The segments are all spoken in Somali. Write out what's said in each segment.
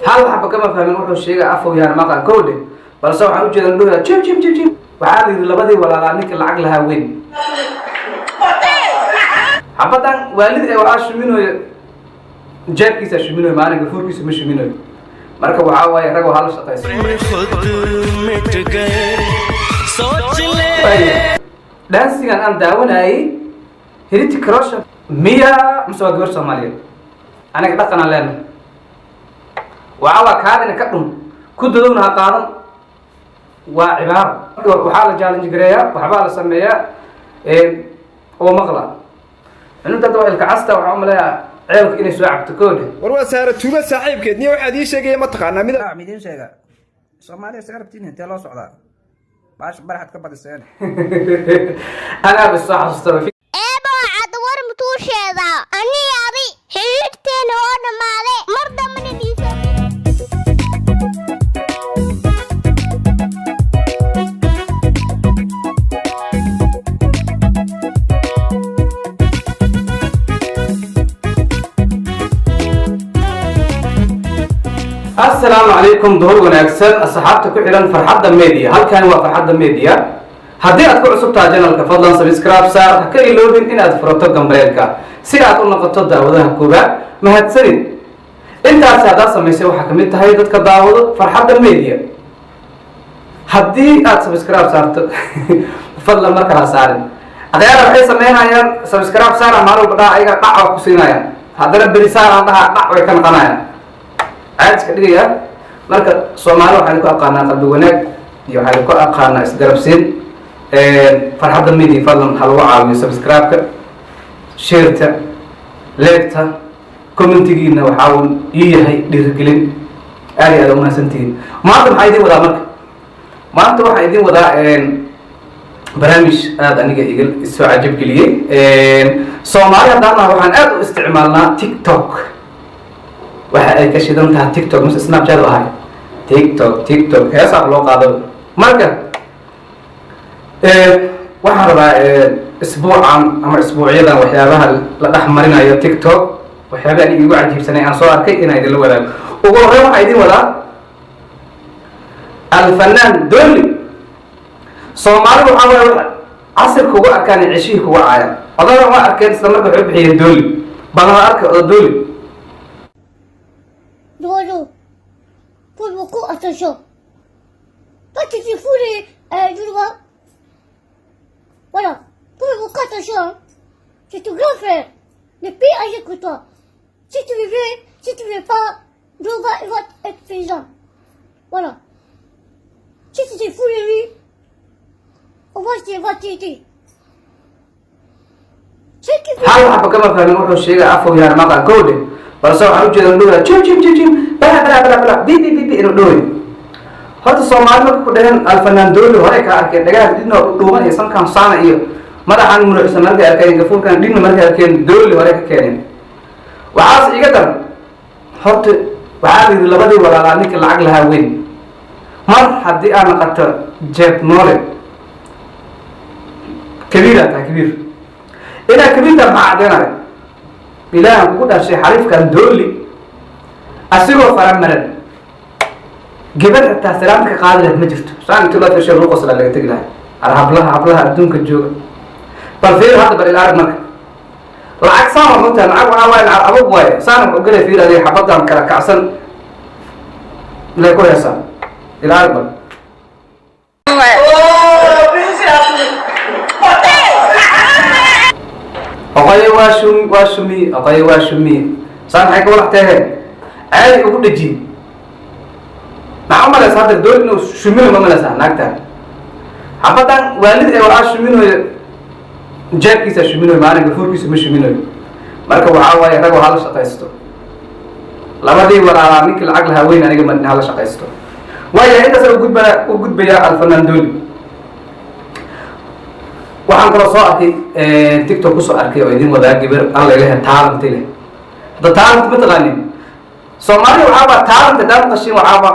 hal xaba kama fahmin wuxuu sheegay afo yar maqan koode balse waxa u jeedan dhooya jim waxa la labadii walaala ninka lacag lahaa weyn xabadan waalid ee waxa shuminoy jeebkiisa shuminoy maalinka fuurkiisa ma shuminoy marka waxa way rag hal shaqaysan dansigan aan daawanayay hiriti cross miya musawa gabar Soomaaliyeed anaga dhaqan aan leenahay waxa kaadina ka dhum ku dadowna ha qaadan waa cibaar waxa la challenge gareeyaa waxba la sameeyaa oo maqla inta dad ilka casta waxa u maleeyaa ceelka inay soo cabto koode war waa saara tuuba saaxiibkeed niyo waxa ii sheegay ma taqaana mid midin sheega Soomaaliya saarabtiin intee loo socdaa baash baraxad ka badiseen ana bas xasuusta eebo cad war mutuu sheeda ani yaadi xiriirteen oo dhamaade mar dambe diisa السلام عليكم ظهور ونكسر أصحابتك كحيلا فرحة ميديا هل كان فرحة ميديا هدي أذكر عصبتها جنالك فضلا سبسكرايب صار حكي لوبين إن أذفرتك جنبريلك سيرات النقطة داودها كوبا ما هتسرين أنت أسعد سميسي وحكمت هيدتك داود فرحة ميديا هدي سبسكرايب صارت فضلا مركها صارين أغير الحين سمينا يا سبسكرايب صار مارو بدأ أيها قاعة كسينا يا هذا ربي صار عندها قاعة كان قناة عاد كديا marka Soomaaliya waxaan ku aqaanaa qalbi wanaag iyo waxaan ku aqaanaa isgarabsiin farxadda media fadlan hal waa caawiyo subscribe-ka share-ta like-ta comment-giina waxa uu yahay dhiirigelin aad u mahadsantiin maanta waxaan idin wadaa maanta waxaan idin wadaa barnaamij aad aniga iga soo cajab geliyay Soomaaliya hadana waxaan aad u isticmaalnaa TikTok waxa ay ka shidan tahay TikTok mise Snapchat wahay TikTok heesa loo qaado marka waxaan rabaa isbuucan ama isbuucyadan waxyaabaha la dhaxmarinayo TikTok waxyaabaha igu cajiibsanay aan soo arkay inay idin la wadaago ugu horreyn waxa idin wadaa alfanaan Dolly Soomaalidu waxa casirka ugu arkaan cishii kugu caaya odayga ma arkeen isla markaa wuxuu bixiyay Dolly badan arka Dolly Dodo, fais beaucoup attention. Toi tu te fous du doigt. Voilà, fais beaucoup attention. C'est ton grand frère, le plus âgé que toi. Si tu veux pas, Dodo il va être paysan. Voilà. Si tu te fous de lui, on va t'aider. hal xaba kama fahmin wuxuu sheegay afo yar maqan koode balse waxa u jeedan dhooya jim bala bi inuu dhooy horta Soomaaliya ku dhahan alfanaan Dolly hore ka arkay dhagaha didna dhuuban iyo sankan saana iyo madaxan muruxsan markay arkeen gafuurkan didna markay arkeen Dolly hore ka keeneen waxaas iga dar horta waxa la labadii walaala ninka lacag lahaa weyn mar hadii aan qato jeeb noole kabiir إلى كبيرة معدنا إله كقول شيء حريف كان Dolly أسيره فرام مرن جبر التأثيرات كقادرة مجرد سان تلا في شيء رقص اللي تقولها على حبلها بدون كجوا بالفير هذا بالعرب مك العكس صار مثلا عوال أبو بوي سان أقول في هذه حبضهم كعسل لا يكون يسان العرب أقاي واشمي صار حاجة ولا تهان عادي أقول لجي مع عمر صار الدول إنه شمينه ما ملسه نكتر حبتان والد وعاش شمينه جاب كيسة شمينه معنا جفور كيسة مش شمينه مركب وعاوي رجوا هذا شقيسته لما دي ولا عامك العقل هوين أنا جمعنا هذا شقيسته ويا أنت سر وجود بيا الفنان Dolly waxaan kala soo arkay TikTok ku soo arkay oo idin wadaag gabar aan leeyahay talent leh da talent ma taqaanin Soomaaliya waxa talent dad qashin waxa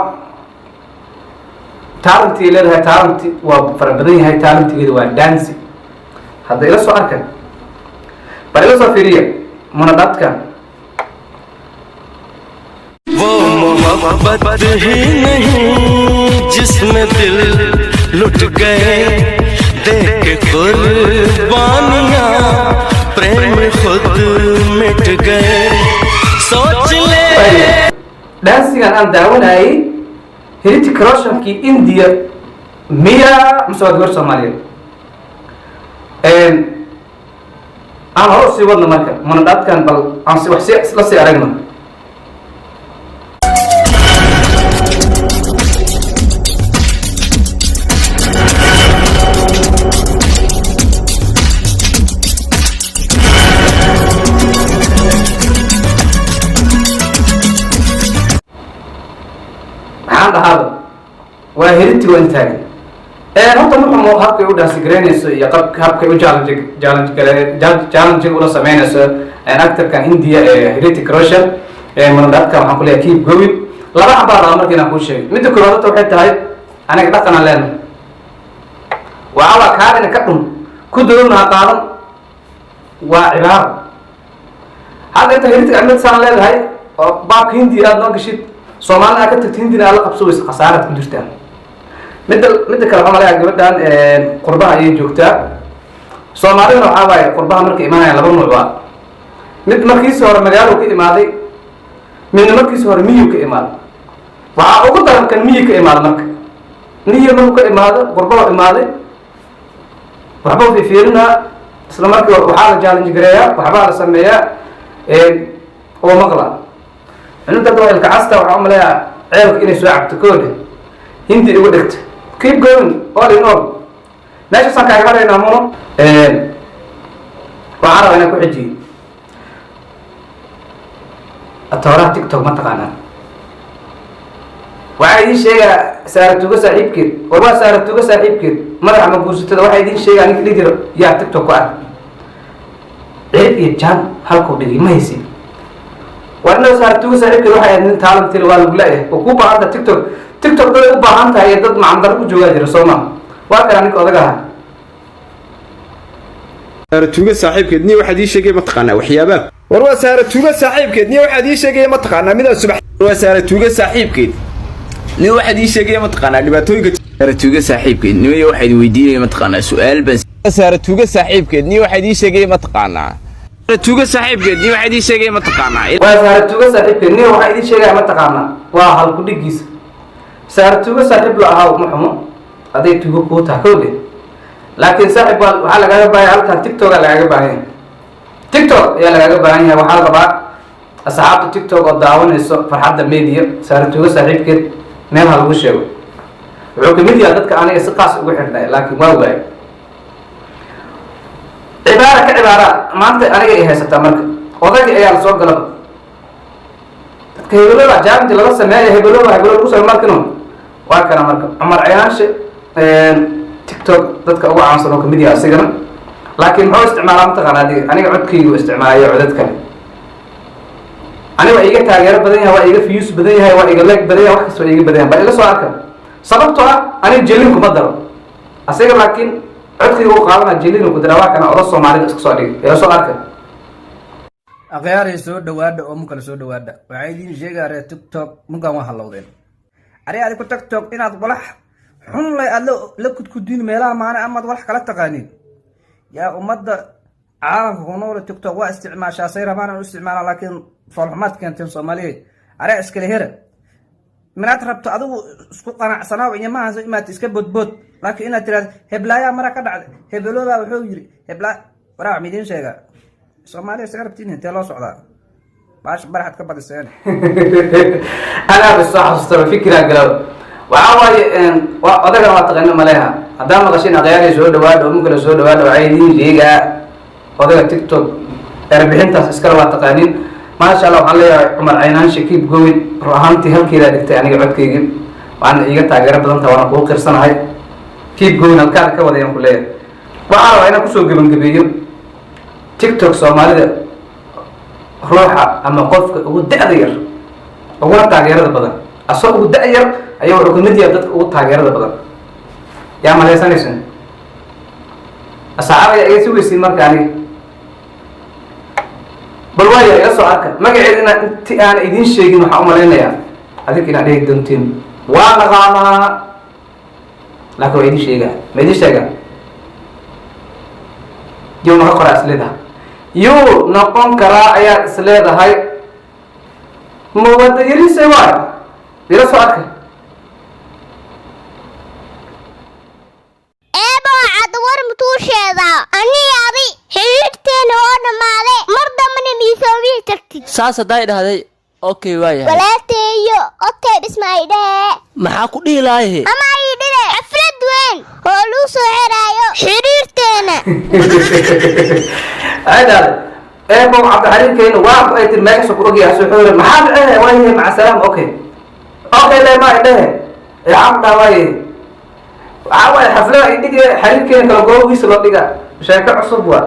talent leeyahay talent waa farabadan yahay talentigeedu waa dance hadda ila soo arkay bal ila soo fiiriya mana dadka मोहब्बत ही नहीं जिसमें दिल लुट गए देख के कुर्बानियां प्रेम खुद मिट गए सोच ले dhaansigan aan daawanayay Hrithik Roshan-kii India miya mise waa gabar Soomaaliyeed aan hor sii wadno marka manadhaadkan bal aan wax la sii aragno هذا وهرتي وانت horta muxuu habkay u dhaasigareynayso iyo habkay u challenge ula sameynayso actorkan India Hrithik Roshan manadhaadka waxaan ku leeyahay keep going laba xabaar ah markii aan ku sheegay midda koowaad waxay tahay aniga dhaqan aan leenahay waa kaadina ka dhun ku doonaa qaadan waa cibaar hadda inta Hrithik Ahmed saan leedahay oo baabka India aad noo gashid Soomaaliya ka tagtay Hindina la qabsooyay qasaarad ku jirtaan midda kale waxaa laga gabadhan qurbaha ay joogtaa Soomaaliyana waxa waaye qurbaha markay imaanayaan laba nooc ah mid markiisa hore magaalo ka imaaday midna markiisa hore miyi ka imaaday waxa ugu daran kan miyi ka imaaday marka miyi markuu ka imaado qurbaha imaaday waxba u fiirina isla markii waxa la challenge gareeyaa waxba la sameeyaa oo maqla أنت تقول الكعسة وعمل عيالك إني سواء بتكون هندي يقول لك keep going all in all ليش أصلا كعبارة هنا مو وعرب هنا كحجي التوراة تيك توك ما تقانا وعايدين شيء سارتوجا سحيب كده والله سارتوجا سحيب كده مرة عم بقول ستة وعايدين شيء يعني كده يا تيك توك واحد عيب يجان هالكو بدي ما يصير وأنا سارتوجا سحيب كده واحد من تعلم تلو والولاية وكوبا هذا تيك توك ده كوبا هانت هي ضد مع عندك جوا جري صوما واكر عنك أذكرها سارتوجا صاحبkeed ni waxa diisheegay ma taqaana waxyaaba war waa Saaratuuga saaxiibkeed ni waxa diisheegay ma taqaana mid subax waa Saaratuuga saaxiibkeed ni waxa diisheegay ma taqaana dhibaatooyinka Saaratuuga saaxiibkeed ni waxa weydiiyay ma taqaana su'aal bas Saaratuuga saaxiibkeed ni waxa diisheegay ma taqaana Saaratuuga saaxiibkeed ni waxa diisheegay ma taqaana waa Saaratuuga saaxiibkeed ni waxa diisheegay ma taqaana waa hal ku dhigiis Saaratuuga saaxiib la ahaa muxuu aday tuugo ku taakowde laakiin saaxiib waxa laga baahay halka TikTok laga baahay TikTok ayaa laga baahan yahay waxa la rabaa asxaabta TikTok oo daawanayso farxadda media Saaratuuga saaxiibkeed meel ha lagu sheego wuxuu kamid yahay dadka aniga si qaas ugu xirnay laakiin waa waay cibaara maanta aniga ay haysataa marka odayga ayaa soo galay dadka hebelada jaamti laga sameeyay hebelada lagu soo markino waa kana marka Umar Cayaanshe TikTok dadka ugu caansan oo kamid yahay asigana laakiin muxuu isticmaalaa mataqaanaa aniga codkaygu isticmaalayo codad kale aniga waa iga taageero badan yahay waa iga views badan yahay waa iga like badan yahay wax kasta waa iga badan yahay bal ila soo arka sababtoo ah aniga jelin kuma daro asiga laakiin codkaygu uu qaadana jelin ku dara waa kana oda Soomaalida isku soo dhig ila soo arka akhyaari soo dhawaada oo mukala soo dhawaada waxay idin sheegaaree TikTok mugan waa halowdeen ari ku TikTok inaad walax xun la kudkudin meelaha maana ama walax kala taqaanin yaa umada caalamka ku nool TikTok waa isticmaashaa sayramaan u isticmaala laakiin falxumaad keentay Soomaaliyeed ari iskale hera minaad rabto adigu isku qanacsanaa in ma hanso imaad iska bodbod laakiin inaad tiraad heblaaya mara ka dhacday hebelooda wuxuu yiri hebla waraa midin sheega Soomaaliya sagarabtiin intee loo socdaa باش برحت كبد السنة أنا بصراحة أستوى فكرة قلوا وعواي وأذكر ما تغنى مليها هذا ما غشينا غيري سود واد وممكن سود واد وعيدين جيجا وأذكر تيك توك 40 تاس إسكال واتقانين ما شاء الله عليه عمر عينان شكيب قوي رهانتي هل كذا دكت يعني قعدت كيجي وأنا إيجا تاجر بدن توانا فوق كرسنا هاي كيب قوي نلقى كذا يوم كليه وعواي أنا كسوق من قبيل تيك توك سومالي روحه أما قف ودأير ولا تغيير البدن أصلا ودأير أيوة ركن مديا ضد وتغيير البدن يا مالي سنسن أصحاب يسوي سيمر كاني بالوايا يسوع أركن ما قاعد أنا إدين شيء إنه حأمر لنا يا adig inaad dhegi doontiin waa naqaanaa laakiin waa idin sheegaa ma idin sheegaa yuu noqon karaa isleedahay yuu noqon karaa ayaad isleedahay mawada yarise waay ila soo arkay saas hadday dhahday okay waayahay walaalteeyo otay dhismay dhee maxaa ku dhihi lahaye ama ay dhile xaflad weyn oo lagu soo xiraayo xiriirteena aydaad eebo cabdixaliimkeena waa ku ay tir meesha ku ogyahay soo xoore maxaa dhahe waayahay maca salaam okay le ma dhahe cabda waayahay waxaa waaye xaflada ay dhige xiriirkeena kala googiisa loo dhiga sheeko cusub waa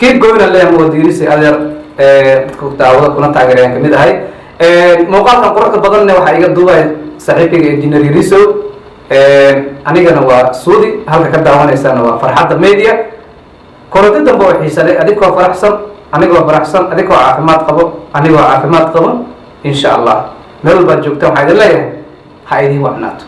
keep going alle mawadiirisi adeer dadka daawada kuna taageerayaan kamid ahay muuqaalkan quruxda badanne waxaa iga duubay saaxiibkayga engineer Yariso anigana waa Suudi halka ka daawanaysana waa Farxadda Media koronto dambe oo xiisalay adigoo faraxsan anigoo faraxsan adigoo caafimaad qabo anigoo caafimaad qabo insha Allah meel walba joogtaan waxaa idin leeyahay ha idin wacnaato